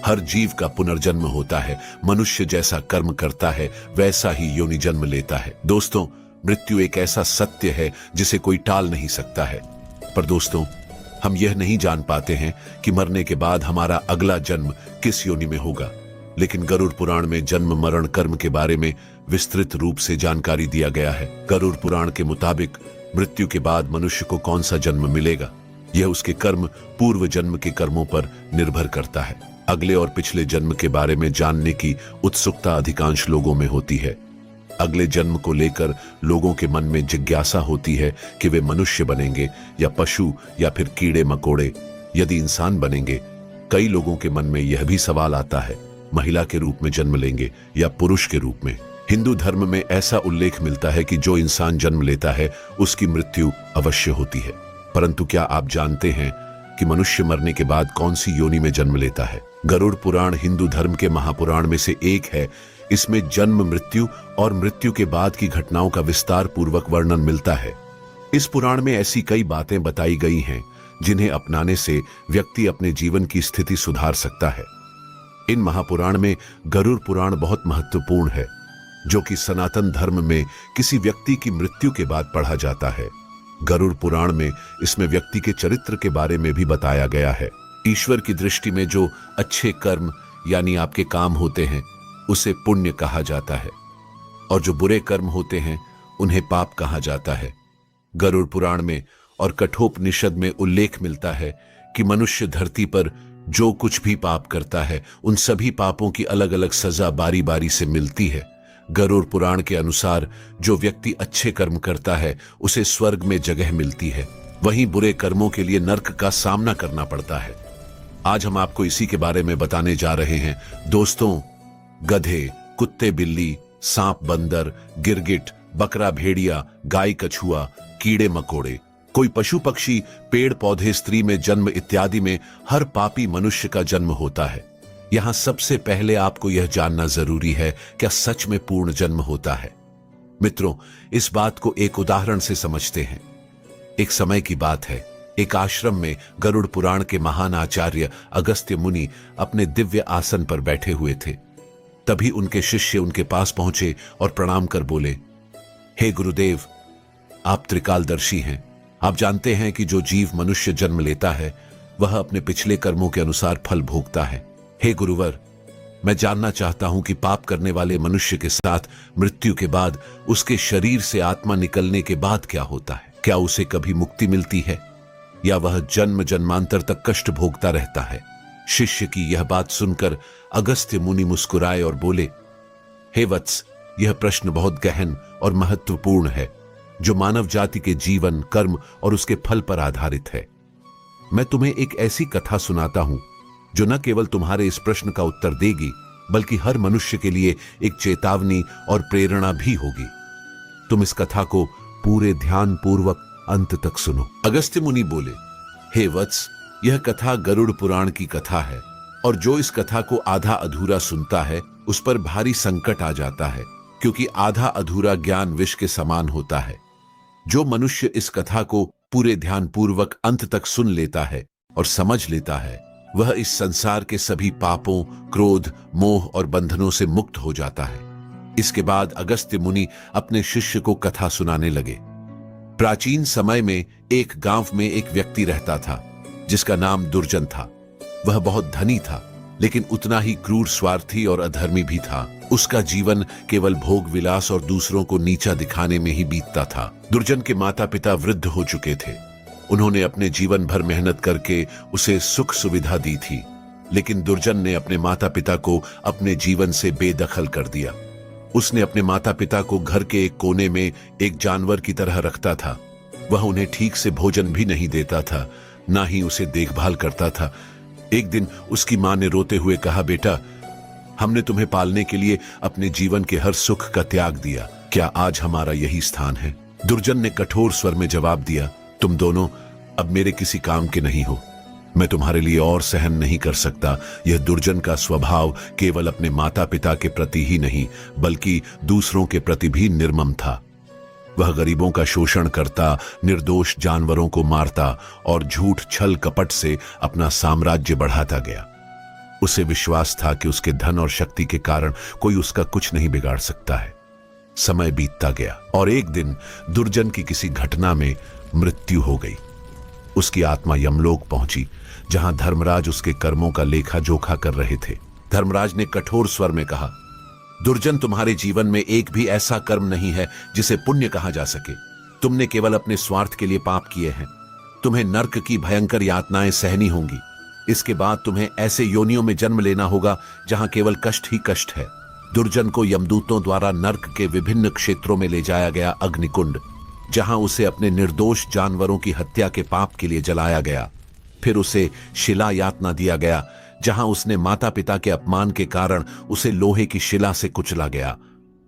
हर जीव का पुनर्जन्म होता है। मनुष्य जैसा कर्म करता है वैसा ही योनि जन्म लेता है। दोस्तों, मृत्यु एक ऐसा सत्य है जिसे कोई टाल नहीं सकता है। पर दोस्तों, हम यह नहीं जान पाते हैं कि मरने के बाद हमारा अगला जन्म किस योनि में होगा। लेकिन गरुड़ पुराण में जन्म मरण कर्म के बारे में विस्तृत रूप से जानकारी दिया गया है। गरुड़ पुराण के मुताबिक मृत्यु के बाद मनुष्य को कौन सा जन्म मिलेगा, यह उसके कर्म पूर्व जन्म के कर्मों पर निर्भर करता है। अगले और पिछले जन्म के बारे में जानने की उत्सुकता अधिकांश लोगों में होती है। अगले जन्म को लेकर लोगों के मन में जिज्ञासा होती है कि वे मनुष्य बनेंगे या पशु या फिर कीड़े मकोड़े। यदि इंसान बनेंगे, कई लोगों के मन में यह भी सवाल आता है, महिला के रूप में जन्म लेंगे या पुरुष के रूप में। हिंदू धर्म में ऐसा उल्लेख मिलता है कि जो इंसान जन्म लेता है उसकी मृत्यु अवश्य होती है। परंतु क्या आप जानते हैं कि मनुष्य मरने के बाद कौन सी योनि में जन्म लेता है? गरुड़ पुराण हिंदू धर्म के महापुराण में से एक है। इसमें जन्म, मृत्यु और मृत्यु के बाद की घटनाओं का विस्तार पूर्वक वर्णन मिलता है। इस पुराण में ऐसी कई बातें बताई गई हैं जिन्हें अपनाने से व्यक्ति अपने जीवन की स्थिति सुधार सकता है। इन महापुराण में गरुड़ पुराण बहुत महत्वपूर्ण है, जो कि सनातन धर्म में किसी व्यक्ति की मृत्यु के बाद पढ़ा जाता है। गरुड़ पुराण में इसमें व्यक्ति के चरित्र के बारे में भी बताया गया है। ईश्वर की दृष्टि में जो अच्छे कर्म यानी आपके काम होते हैं उसे पुण्य कहा जाता है, और जो बुरे कर्म होते हैं उन्हें पाप कहा जाता है। गरुड़ पुराण में और कठोपनिषद में उल्लेख मिलता है कि मनुष्य धरती पर जो कुछ भी पाप करता है उन सभी पापों की अलग अलग सजा बारी बारी से मिलती है। गरुड़ पुराण के अनुसार जो व्यक्ति अच्छे कर्म करता है उसे स्वर्ग में जगह मिलती है, वहीं बुरे कर्मों के लिए नर्क का सामना करना पड़ता है। आज हम आपको इसी के बारे में बताने जा रहे हैं। दोस्तों, गधे, कुत्ते, बिल्ली, सांप, बंदर, गिरगिट, बकरा, भेड़िया, गाय, कछुआ, कीड़े मकोड़े, कोई पशु पक्षी, पेड़ पौधे, स्त्री में जन्म इत्यादि में हर पापी मनुष्य का जन्म होता है। यहां सबसे पहले आपको यह जानना जरूरी है, क्या सच में पूर्ण जन्म होता है? मित्रों, इस बात को एक उदाहरण से समझते हैं। एक समय की बात है, एक आश्रम में गरुड़ पुराण के महान आचार्य अगस्त्य मुनि अपने दिव्य आसन पर बैठे हुए थे। तभी उनके शिष्य उनके पास पहुंचे और प्रणाम कर बोले, हे गुरुदेव, आप त्रिकालदर्शी हैं। आप जानते हैं कि जो जीव मनुष्य जन्म लेता है वह अपने पिछले कर्मों के अनुसार फल भोगता है। हे गुरुवर, मैं जानना चाहता हूं कि पाप करने वाले मनुष्य के साथ मृत्यु के बाद उसके शरीर से आत्मा निकलने के बाद क्या होता है? क्या उसे कभी मुक्ति मिलती है या वह जन्म जन्मांतर तक कष्ट भोगता रहता है? शिष्य की यह बात सुनकर अगस्त्य मुनि मुस्कुराए और बोले, हे वत्स, यह प्रश्न बहुत गहन और महत्वपूर्ण है, जो मानव जाति के जीवन, कर्म और उसके फल पर आधारित है। मैं तुम्हें एक ऐसी कथा सुनाता हूं जो न केवल तुम्हारे इस प्रश्न का उत्तर देगी, बल्कि हर मनुष्य के लिए एक चेतावनी और प्रेरणा भी होगी। तुम इस कथा को पूरे ध्यान पूर्वक अंत तक सुनो। अगस्त्य मुनि बोले, हे वत्स, यह कथा गरुड़ पुराण की कथा है, और जो इस कथा को आधा अधूरा सुनता है उस पर भारी संकट आ जाता है, क्योंकि आधा अधूरा ज्ञान विष के समान होता है। जो मनुष्य इस कथा को पूरे ध्यान पूर्वक अंत तक सुन लेता है और समझ लेता है, वह इस संसार के सभी पापों, क्रोध, मोह और बंधनों से मुक्त हो जाता है। इसके बाद अगस्त्य मुनि अपने शिष्य को कथा सुनाने लगे। प्राचीन समय में एक गांव में एक व्यक्ति रहता था जिसका नाम दुर्जन था। वह बहुत धनी था, लेकिन उतना ही क्रूर, स्वार्थी और अधर्मी भी था। उसका जीवन केवल भोग विलास और दूसरों को नीचा दिखाने में ही बीतता था। दुर्जन के माता पिता वृद्ध हो चुके थे। उन्होंने अपने जीवन भर मेहनत करके उसे सुख सुविधा दी थी, लेकिन दुर्जन ने अपने माता पिता को अपने जीवन से बेदखल कर दिया। उसने अपने माता पिता को घर के एक कोने में एक जानवर की तरह रखता था। वह उन्हें ठीक से भोजन भी नहीं देता था, ना ही उसे देखभाल करता था। एक दिन उसकी मां ने रोते हुए कहा, बेटा, हमने तुम्हें पालने के लिए अपने जीवन के हर सुख का त्याग दिया, क्या आज हमारा यही स्थान है? दुर्जन ने कठोर स्वर में जवाब दिया, तुम दोनों अब मेरे किसी काम के नहीं हो। मैं तुम्हारे लिए और सहन नहीं कर सकता। यह दुर्जन का स्वभाव केवल अपने माता पिता के प्रति ही नहीं, बल्कि दूसरों के प्रति भी निर्मम था। वह गरीबों का शोषण करता, निर्दोष जानवरों को मारता और झूठ, छल, कपट से अपना साम्राज्य बढ़ाता गया। उसे विश्वास था कि उसके धन और शक्ति के कारण कोई उसका कुछ नहीं बिगाड़ सकता है। समय बीतता गया और एक दिन दुर्जन की किसी घटना में मृत्यु हो गई। उसकी आत्मा यमलोक पहुंची, जहां धर्मराज उसके कर्मों का लेखा जोखा कर रहे थे। धर्मराज ने कठोर स्वर में कहा, दुर्जन, तुम्हारे जीवन में एक भी ऐसा कर्म नहीं है जिसे पुण्य कहा जा सके। तुमने केवल अपने स्वार्थ के लिए पाप किए हैं। तुम्हें नर्क की भयंकर यातनाएं सहनी होंगी। इसके बाद तुम्हें ऐसे योनियों में जन्म लेना होगा जहां केवल कष्ट ही कष्ट है। दुर्जन को यमदूतों द्वारा नर्क के विभिन्न क्षेत्रों में ले जाया गया अग्निकुंड, जहां उसे अपने निर्दोष जानवरों की हत्या के पाप के लिए जलाया गया। फिर उसे शिला यातना दिया गया, जहां उसने माता पिता के अपमान के कारण उसे लोहे की शिला से कुचला गया।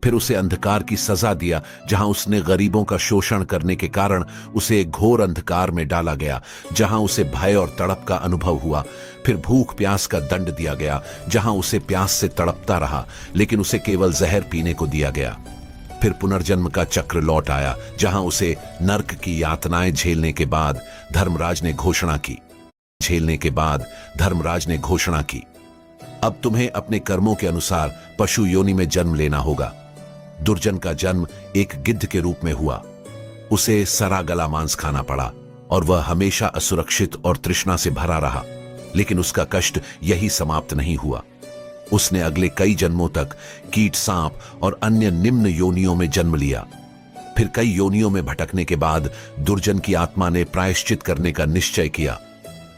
फिर उसे अंधकार की सजा दिया, जहां उसने गरीबों का शोषण करने के कारण उसे एक घोर अंधकार में डाला गया, जहां उसे भय और तड़प का अनुभव हुआ। फिर भूख प्यास का दंड दिया गया, जहां उसे प्यास से तड़पता रहा, लेकिन उसे केवल जहर पीने को दिया गया। फिर पुनर्जन्म का चक्र लौट आया, जहां उसे नर्क की यातनाएं झेलने के बाद धर्मराज ने घोषणा की, अब तुम्हें अपने कर्मों के अनुसार पशु योनि में जन्म लेना होगा। दुर्जन का जन्म एक गिद्ध के रूप में हुआ। उसे सरा गला मांस खाना पड़ा और वह हमेशा असुरक्षित और तृष्णा से भरा रहा। लेकिन उसका कष्ट यही समाप्त नहीं हुआ। उसने अगले कई जन्मों तक कीट, सांप और अन्य निम्न योनियों में जन्म लिया। फिर कई योनियों में भटकने के बाद दुर्जन की आत्मा ने प्रायश्चित करने का निश्चय किया।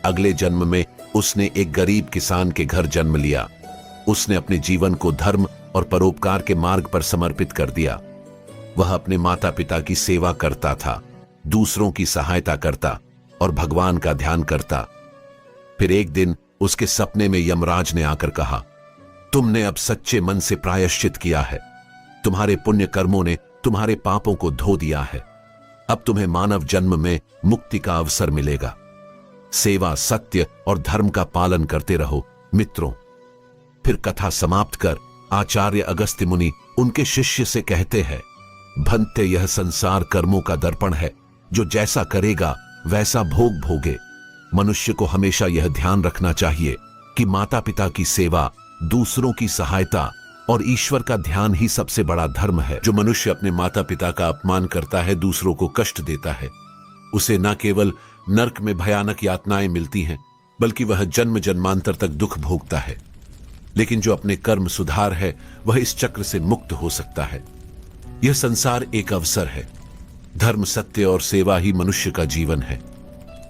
अगले जन्म में उसने एक गरीब किसान के घर जन्म लिया। उसने अपने जीवन को धर्म और परोपकार के मार्ग पर समर्पित कर दिया। वह अपने माता पिता की सेवा करता था, दूसरों की सहायता करता और भगवान का ध्यान करता। फिर एक दिन उसके सपने में यमराज ने आकर कहा, तुमने अब सच्चे मन से प्रायश्चित किया है। तुम्हारे पुण्य कर्मों ने तुम्हारे पापों को धो दिया है। अब तुम्हें मानव जन्म में मुक्ति का अवसर मिलेगा। सेवा, सत्य और धर्म का पालन करते रहो मित्रों। फिर कथा समाप्त कर आचार्य अगस्त्य मुनि उनके शिष्य से कहते हैं, भंते, यह संसार कर्मों का दर्पण है। जो जैसा करेगा वैसा भोग भोगे। मनुष्य को हमेशा यह ध्यान रखना चाहिए कि माता पिता की सेवा, दूसरों की सहायता और ईश्वर का ध्यान ही सबसे बड़ा धर्म है। जो मनुष्य अपने माता पिता का अपमान करता है, दूसरों को कष्ट देता है, उसे न केवल नर्क में भयानक यातनाएं मिलती हैं, बल्कि वह जन्म जन्मांतर तक दुख भोगता है। लेकिन जो अपने कर्म सुधार है, वह इस चक्र से मुक्त हो सकता है। यह संसार एक अवसर है। धर्म, सत्य और सेवा ही मनुष्य का जीवन है।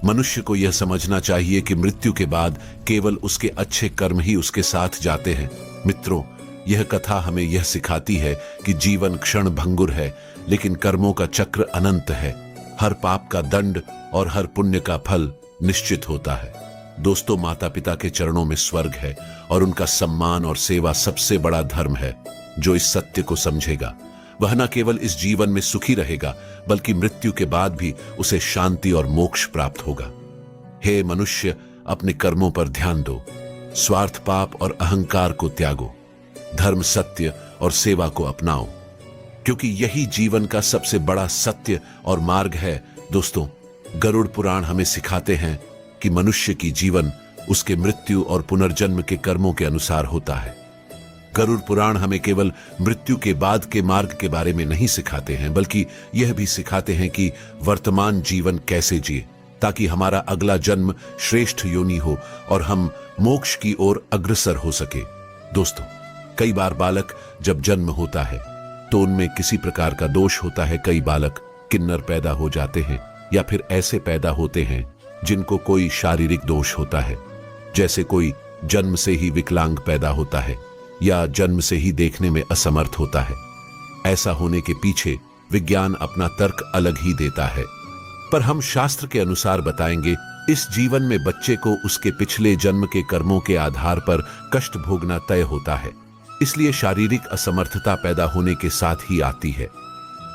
मनुष्य को यह समझना चाहिए कि मृत्यु के बाद केवल उसके अच्छे कर्म ही उसके साथ जाते हैं। मित्रों, यह कथा हमें यह सिखाती है कि जीवन क्षण भंगुर है, लेकिन कर्मों का चक्र अनंत है। हर पाप का दंड और हर पुण्य का फल निश्चित होता है। दोस्तों, माता पिता के चरणों में स्वर्ग है और उनका सम्मान और सेवा सबसे बड़ा धर्म है। जो इस सत्य को समझेगा, वह न केवल इस जीवन में सुखी रहेगा, बल्कि मृत्यु के बाद भी उसे शांति और मोक्ष प्राप्त होगा। हे मनुष्य, अपने कर्मों पर ध्यान दो। स्वार्थ, पाप और अहंकार को त्यागो। धर्म, सत्य और सेवा को अपनाओ, क्योंकि यही जीवन का सबसे बड़ा सत्य और मार्ग है। दोस्तों, गरुड़ पुराण हमें सिखाते हैं कि मनुष्य की जीवन उसके मृत्यु और पुनर्जन्म के कर्मों के अनुसार होता है। गरुड़ पुराण हमें केवल मृत्यु के बाद के मार्ग के बारे में नहीं सिखाते हैं, बल्कि यह भी सिखाते हैं कि वर्तमान जीवन कैसे जिए, ताकि हमारा अगला जन्म श्रेष्ठ योनि हो और हम मोक्ष की ओर अग्रसर हो सके। दोस्तों, कई बार बालक जब जन्म होता है तो उनमें किसी प्रकार का दोष होता है। कई बालक किन्नर पैदा हो जाते हैं या फिर ऐसे पैदा होते हैं जिनको कोई शारीरिक दोष होता है, जैसे कोई जन्म से ही विकलांग पैदा होता है या जन्म से ही देखने में असमर्थ होता है। ऐसा होने के पीछे विज्ञान अपना तर्क अलग ही देता है, पर हम शास्त्र के अनुसार बताएंगे, इस जीवन में बच्चे को उसके पिछले जन्म के कर्मों के आधार पर कष्ट भोगना तय होता है। इसलिए शारीरिक असमर्थता पैदा होने के साथ ही आती है।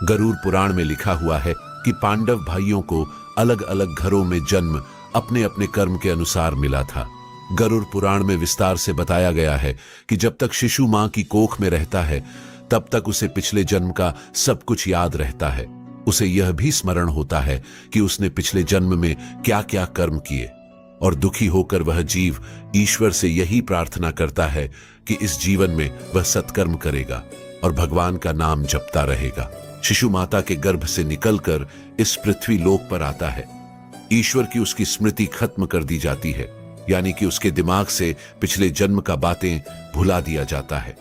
गरुड़ पुराण में लिखा हुआ है कि पांडव भाइयों को अलग अलग घरों में जन्म अपने अपने कर्म के अनुसार मिला था। गरुड़ पुराण में विस्तार से बताया गया है कि जब तक शिशु मां की कोख में रहता है, तब तक उसे पिछले जन्म का सब कुछ याद रहता है। उसे यह भी स्मरण होता है कि उसने पिछले जन्म में क्या क्या कर्म किए। और दुखी होकर वह जीव ईश्वर से यही प्रार्थना करता है कि इस जीवन में वह सत्कर्म करेगा और भगवान का नाम जपता रहेगा। शिशु माता के गर्भ से निकलकर इस पृथ्वी लोक पर आता है। ईश्वर की उसकी स्मृति खत्म कर दी जाती है, यानी कि उसके दिमाग से पिछले जन्म का बातें भुला दिया जाता है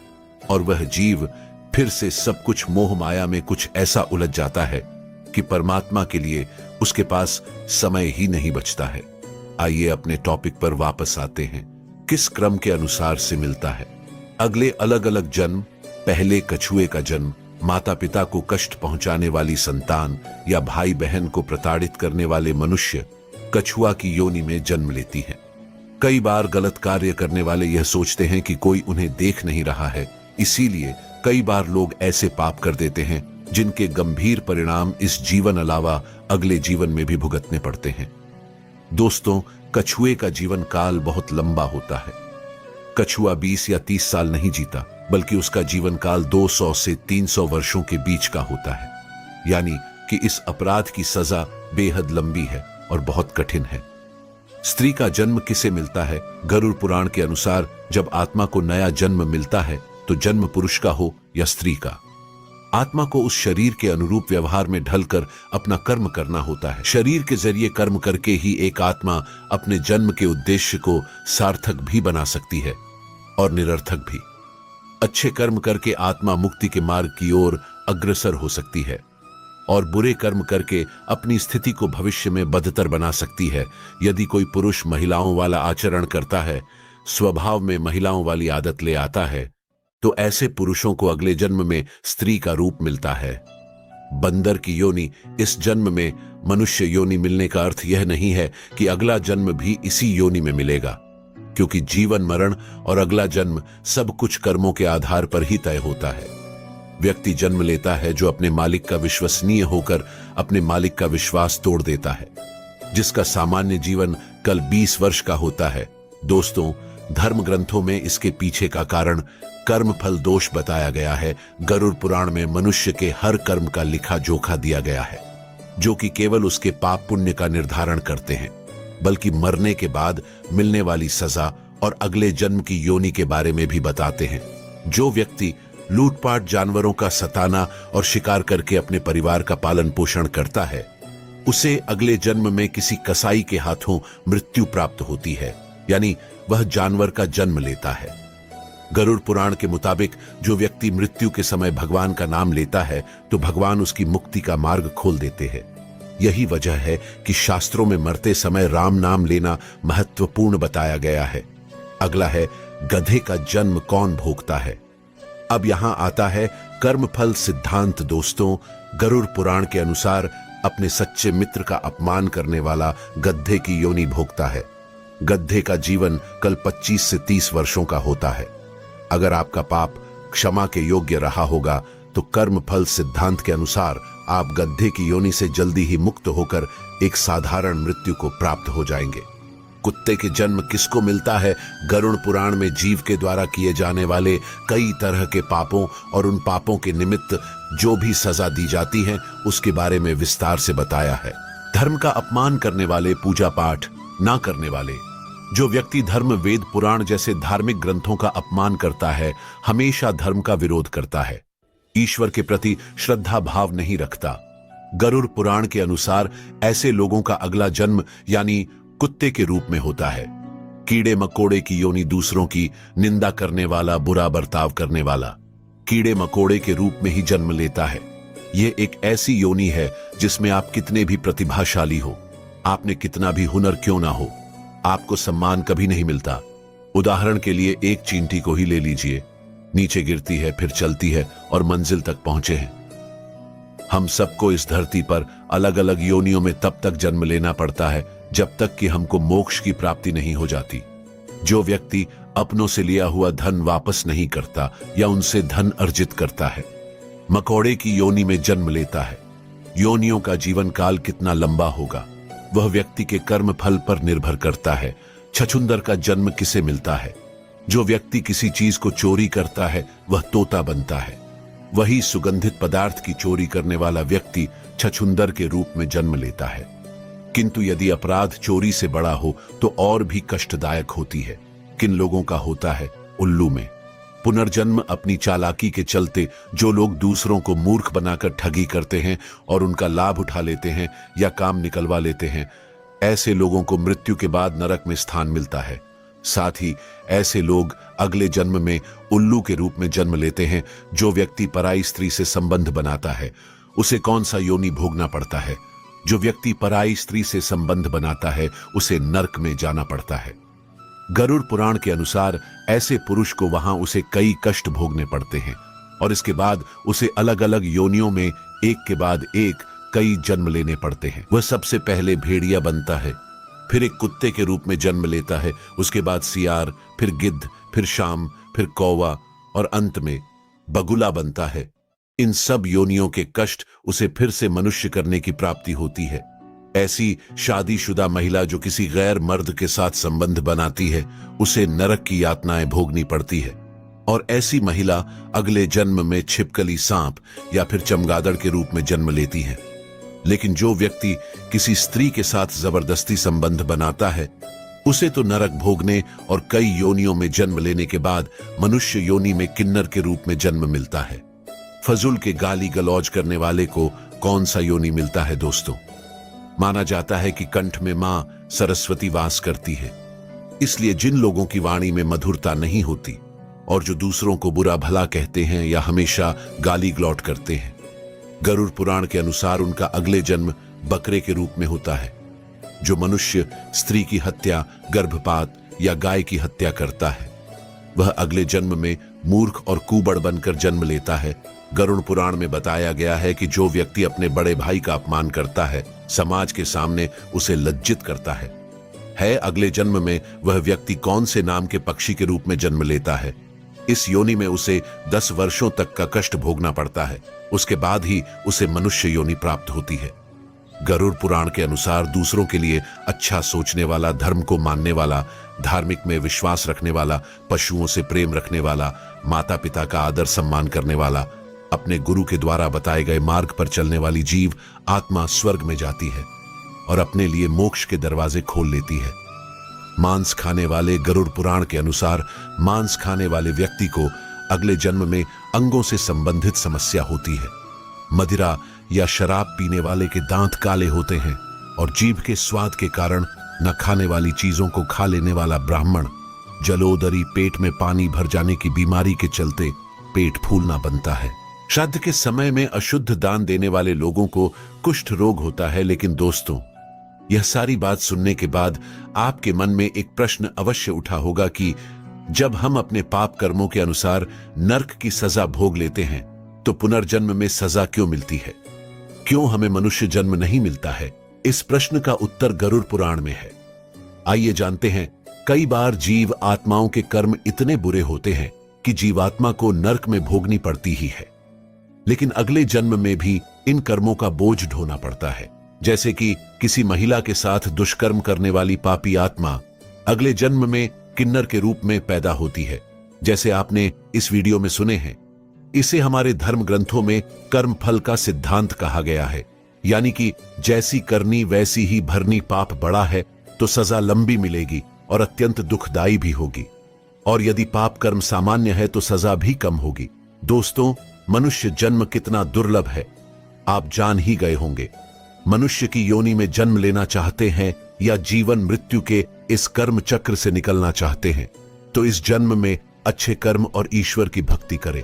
और वह जीव फिर से सब कुछ मोह माया में कुछ ऐसा उलझ जाता है कि परमात्मा के लिए उसके पास समय ही नहीं बचता है। आइए अपने टॉपिक पर वापस आते हैं। किस क्रम के अनुसार से मिलता है? अगले अलग अलग जन्म। पहले कछुए का जन्म। माता पिता को कष्ट पहुंचाने वाली संतान या भाई बहन को प्रताड़ित करने वाले मनुष्य कछुआ की योनि में जन्म लेती है। कई बार गलत कार्य करने वाले यह सोचते हैं कि कोई उन्हें देख नहीं रहा है, इसीलिए कई बार लोग ऐसे पाप कर देते हैं जिनके गंभीर परिणाम इस जीवन अलावा अगले जीवन में भी भुगतने पड़ते हैं। दोस्तों, कछुए का जीवन काल बहुत लंबा होता है। कछुआ 20 या 30 साल नहीं जीता, बल्कि उसका जीवन काल 200 से 300 वर्षों के बीच का होता है। यानी कि इस अपराध की सजा बेहद लंबी है और बहुत कठिन है। स्त्री का जन्म किसे मिलता है? गरुड़ पुराण के अनुसार जब आत्मा को नया जन्म मिलता है तो जन्म पुरुष का हो या स्त्री का, आत्मा को उस शरीर के अनुरूप व्यवहार में ढलकर अपना कर्म करना होता है। शरीर के जरिए कर्म करके ही एक आत्मा अपने जन्म के उद्देश्य को सार्थक भी बना सकती है और निरर्थक भी। अच्छे कर्म करके आत्मा मुक्ति के मार्ग की ओर अग्रसर हो सकती है और बुरे कर्म करके अपनी स्थिति को भविष्य में बदतर बना सकती है। यदि कोई पुरुष महिलाओं वाला आचरण करता है, स्वभाव में महिलाओं वाली आदत ले आता है, तो ऐसे पुरुषों को अगले जन्म में स्त्री का रूप मिलता है। बंदर की योनि इस जन्म में मनुष्य योनि मिलने का अर्थ यह नहीं है कि अगला जन्म भी इसी योनि में मिलेगा, क्योंकि जीवन मरण और अगला जन्म सब कुछ कर्मों के आधार पर ही तय होता है। व्यक्ति जन्म लेता है जो अपने मालिक का विश्वसनीय होकर अपने मालिक का विश्वास तोड़ देता है, जिसका सामान्य जीवन कल 20 वर्ष का होता है। दोस्तों, धर्म ग्रंथों में इसके पीछे का कारण कर्म फल दोष बताया गया है। गरुड़ पुराण में मनुष्य के हर कर्म का लिखा जोखा दिया गया है, जो कि केवल उसके पाप पुण्य का निर्धारण करते हैं, बल्कि मरने के बाद मिलने वाली सजा और अगले जन्म की योनि के बारे में भी बताते हैं। जो व्यक्ति लूटपाट, जानवरों का सताना और शिकार करके अपने परिवार का पालन पोषण करता है, उसे अगले जन्म में किसी कसाई के हाथों मृत्यु प्राप्त होती है, यानी वह जानवर का जन्म लेता है। गरुड़ पुराण के मुताबिक जो व्यक्ति मृत्यु के समय भगवान का नाम लेता है तो भगवान उसकी मुक्ति का मार्ग खोल देते हैं। यही वजह है कि शास्त्रों में मरते समय राम नाम लेना महत्वपूर्ण बताया गया है। अगला है गधे का जन्म कौन भोगता है। अब यहां आता है कर्मफल सिद्धांत। दोस्तों, गरुड़ पुराण के अनुसार अपने सच्चे मित्र का अपमान करने वाला गधे की योनि भोगता है। गधे का जीवन कल 25 से 30 वर्षों का होता है। अगर आपका पाप क्षमा के योग्य रहा होगा तो कर्म फल सिद्धांत के अनुसार आप गधे की योनि से जल्दी ही मुक्त होकर एक साधारण मृत्यु को प्राप्त हो जाएंगे। कुत्ते के जन्म किसको मिलता है? गरुड़ पुराण में जीव के द्वारा किए जाने वाले कई तरह के पापों और उन पापों के निमित्त जो भी सजा दी जाती है उसके बारे में विस्तार से बताया है। धर्म का अपमान करने वाले, पूजा पाठ ना करने वाले, जो व्यक्ति धर्म, वेद, पुराण जैसे धार्मिक ग्रंथों का अपमान करता है, हमेशा धर्म का विरोध करता है, ईश्वर के प्रति श्रद्धा भाव नहीं रखता। गरुड़ पुराण के अनुसार ऐसे लोगों का अगला जन्म यानी कुत्ते के रूप में होता है। कीड़े मकोड़े की योनि दूसरों की निंदा करने वाला, बुरा बर्ताव करने वाला कीड़े मकोड़े के रूप में ही जन्म लेता है। यह एक ऐसी योनि है जिसमें आप कितने भी प्रतिभाशाली हो, आपने कितना भी हुनर क्यों ना हो, आपको सम्मान कभी नहीं मिलता। उदाहरण के लिए एक चींटी को ही ले लीजिए, नीचे गिरती है, फिर चलती है और मंजिल तक पहुंचे हैं। हम सबको इस धरती पर अलग अलग योनियों में तब तक जन्म लेना पड़ता है जब तक कि हमको मोक्ष की प्राप्ति नहीं हो जाती। जो व्यक्ति अपनों से लिया हुआ धन वापस नहीं करता या उनसे धन अर्जित करता है, मकोड़े की योनि में जन्म लेता है। योनियों का जीवन काल कितना लंबा होगा वह व्यक्ति के कर्म फल पर निर्भर करता है। छछूंदर का जन्म किसे मिलता है? जो व्यक्ति किसी चीज को चोरी करता है वह तोता बनता है। वही सुगंधित पदार्थ की चोरी करने वाला व्यक्ति छछूंदर के रूप में जन्म लेता है। किंतु यदि अपराध चोरी से बड़ा हो तो और भी कष्टदायक होती है। किन लोगों का होता है? उल्लू में। पुनर्जन्म अपनी चालाकी के चलते जो लोग दूसरों को मूर्ख बनाकर ठगी करते हैं और उनका लाभ उठा लेते हैं या काम निकलवा लेते हैं, ऐसे लोगों को मृत्यु के बाद नरक में स्थान मिलता है। साथ ही ऐसे लोग अगले जन्म में उल्लू के रूप में जन्म लेते हैं। जो व्यक्ति पराई स्त्री से संबंध बनाता है उसे कौन सा योनि भोगना पड़ता है? जो व्यक्ति पराई स्त्री से संबंध बनाता है उसे नरक में जाना पड़ता है। गरुड़ पुराण के अनुसार ऐसे पुरुष को वहां उसे कई कष्ट भोगने पड़ते हैं और इसके बाद उसे अलग अलग योनियों में एक के बाद एक कई जन्म लेने पड़ते हैं। वह सबसे पहले भेड़िया बनता है, फिर एक कुत्ते के रूप में जन्म लेता है, उसके बाद सियार, फिर गिद्ध, फिर शाम, फिर कौवा और अंत में बगुला बनता है। इन सब योनियों के कष्ट उसे फिर से मनुष्य करने की प्राप्ति होती है। ऐसी शादीशुदा महिला जो किसी गैर मर्द के साथ संबंध बनाती है उसे नरक की यातनाएं भोगनी पड़ती है। और ऐसी महिला अगले जन्म में छिपकली सांप या फिर चमगादड़ के रूप में जन्म लेती है। लेकिन जो व्यक्ति किसी स्त्री के साथ जबरदस्ती संबंध बनाता है उसे तो नरक भोगने और कई योनियों में जन्म लेने के बाद मनुष्य योनि में किन्नर के रूप में जन्म मिलता है। फजूल के गाली गलौज करने वाले को कौन सा योनि मिलता है दोस्तों? माना जाता है कि कंठ में मां सरस्वती वास करती है, इसलिए जिन लोगों की वाणी में मधुरता नहीं होती और जो दूसरों को बुरा भला कहते हैं या हमेशा गाली गलौट करते हैं, गरुड़ पुराण के अनुसार उनका अगले जन्म बकरे के रूप में होता है। जो मनुष्य स्त्री की हत्या, गर्भपात या गाय की हत्या करता है वह अगले जन्म में मूर्ख और कुबड़ बनकर जन्म लेता है। गरुड़ पुराण में बताया गया है कि जो व्यक्ति अपने बड़े भाई का अपमान करता है, समाज के सामने उसे लज्जित करता है अगले जन्म में वह व्यक्ति कौन से नाम के पक्षी के रूप में जन्म लेता है? इस योनि में उसे 10 वर्षों तक का कष्ट भोगना पड़ता है। उसके बाद ही उसे मनुष्य योनि प्राप्त होती है। गरुड़ पुराण के अनुसार दूसरों के लिए अच्छा सोचने वाला, धर्म को मानने वाला, धार्मिक में विश्वास रखने वाला, पशुओं से प्रेम रखने वाला, माता पिता का आदर सम्मान करने वाला, अपने गुरु के द्वारा बताए गए मार्ग पर चलने वाली जीव आत्मा स्वर्ग में जाती है और अपने लिए मोक्ष के दरवाजे खोल लेती है। मांस खाने वाले गरुड़ पुराण के अनुसार मांस खाने वाले व्यक्ति को अगले जन्म में अंगों से संबंधित समस्या होती है। मदिरा या शराब पीने वाले के दांत काले होते हैं और जीभ के स्वाद के कारण न खाने वाली चीजों को खा लेने वाला ब्राह्मण जलोदरी, पेट में पानी भर जाने की बीमारी के चलते पेट फूलना बनता है। श्राद्ध के समय में अशुद्ध दान देने वाले लोगों को कुष्ठ रोग होता है। लेकिन दोस्तों, यह सारी बात सुनने के बाद आपके मन में एक प्रश्न अवश्य उठा होगा कि जब हम अपने पाप कर्मों के अनुसार नरक की सजा भोग लेते हैं तो पुनर्जन्म में सजा क्यों मिलती है? क्यों हमें मनुष्य जन्म नहीं मिलता है? इस प्रश्न का उत्तर गरुड़ पुराण में है। आइए जानते हैं। कई बार जीव आत्माओं के कर्म इतने बुरे होते हैं कि जीवात्मा को नरक में भोगनी पड़ती ही है, लेकिन अगले जन्म में भी इन कर्मों का बोझ ढोना पड़ता है। जैसे कि किसी महिला के साथ दुष्कर्म करने वाली पापी आत्मा अगले जन्म में किन्नर के रूप में पैदा होती है, जैसे आपने इस वीडियो में सुने हैं। इसे हमारे धर्म ग्रंथों में कर्म फल का सिद्धांत कहा गया है, यानी कि जैसी करनी वैसी ही भरनी। पाप बड़ा है तो सजा लंबी मिलेगी और अत्यंत दुखदाई भी होगी, और यदि पाप कर्म सामान्य है तो सजा भी कम होगी। दोस्तों, मनुष्य जन्म कितना दुर्लभ है आप जान ही गए होंगे। मनुष्य की योनि में जन्म लेना चाहते हैं या जीवन मृत्यु के इस कर्म चक्र से निकलना चाहते हैं तो इस जन्म में अच्छे कर्म और ईश्वर की भक्ति करें।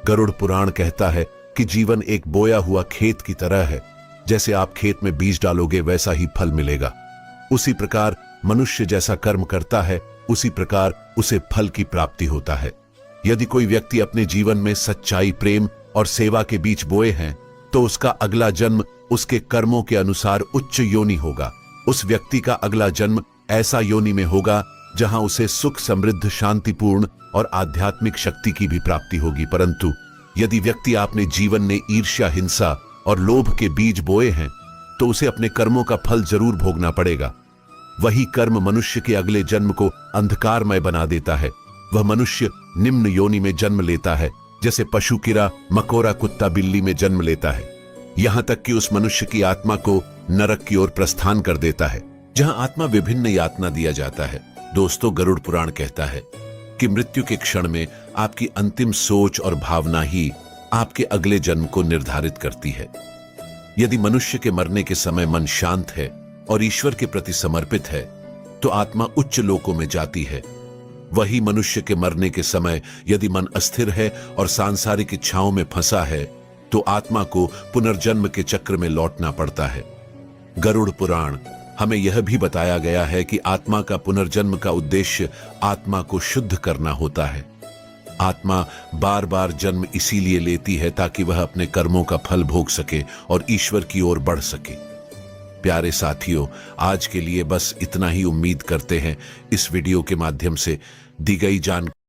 गरुड़ पुराण कहता है कि जीवन एक बोया हुआ खेत की तरह है। जैसे आप खेत में बीज डालोगे वैसा ही फल मिलेगा। उसी प्रकार मनुष्य जैसा कर्म करता है उसी प्रकार उसे फल की प्राप्ति होता है। यदि कोई व्यक्ति अपने जीवन में सच्चाई, प्रेम और सेवा के बीच बोए हैं तो उसका अगला जन्म उसके कर्मों के अनुसार उच्च योनि होगा। उस व्यक्ति का अगला जन्म ऐसा योनि में होगा जहां उसे सुख, समृद्ध, शांतिपूर्ण और आध्यात्मिक शक्ति की भी प्राप्ति होगी। परंतु यदि व्यक्ति अपने जीवन में ईर्ष्या, हिंसा और लोभ के बीज बोए हैं तो उसे अपने कर्मों का फल जरूर भोगना पड़ेगा। वही कर्म मनुष्य के अगले जन्म को अंधकारमय बना देता है। वह मनुष्य निम्न योनि में जन्म लेता है, जैसे पशु, कीड़ा, मकोड़ा, कुत्ता, बिल्ली में जन्म लेता है। यहां तक कि उस मनुष्य की आत्मा को नरक की ओर प्रस्थान कर देता है, जहां आत्मा विभिन्न यातना दिया जाता है। दोस्तों, गरुड़ पुराण कहता है कि मृत्यु के क्षण में आपकी अंतिम सोच और भावना ही आपके अगले जन्म को निर्धारित करती है। यदि मनुष्य के मरने के समय मन शांत है और ईश्वर के प्रति समर्पित है, तो आत्मा उच्च लोकों में जाती है। वही मनुष्य के मरने के समय यदि मन अस्थिर है और सांसारिक इच्छाओं में फंसा है, तो आत्मा को पुनर्जन्म के चक्र में लौटना पड़ता है। गरुड़ पुराण हमें यह भी बताया गया है कि आत्मा का पुनर्जन्म का उद्देश्य आत्मा को शुद्ध करना होता है। आत्मा बार बार जन्म इसीलिए लेती है ताकि वह अपने कर्मों का फल भोग सके और ईश्वर की ओर बढ़ सके। प्यारे साथियों, आज के लिए बस इतना ही। उम्मीद करते हैं इस वीडियो के माध्यम से दी गई जानकारी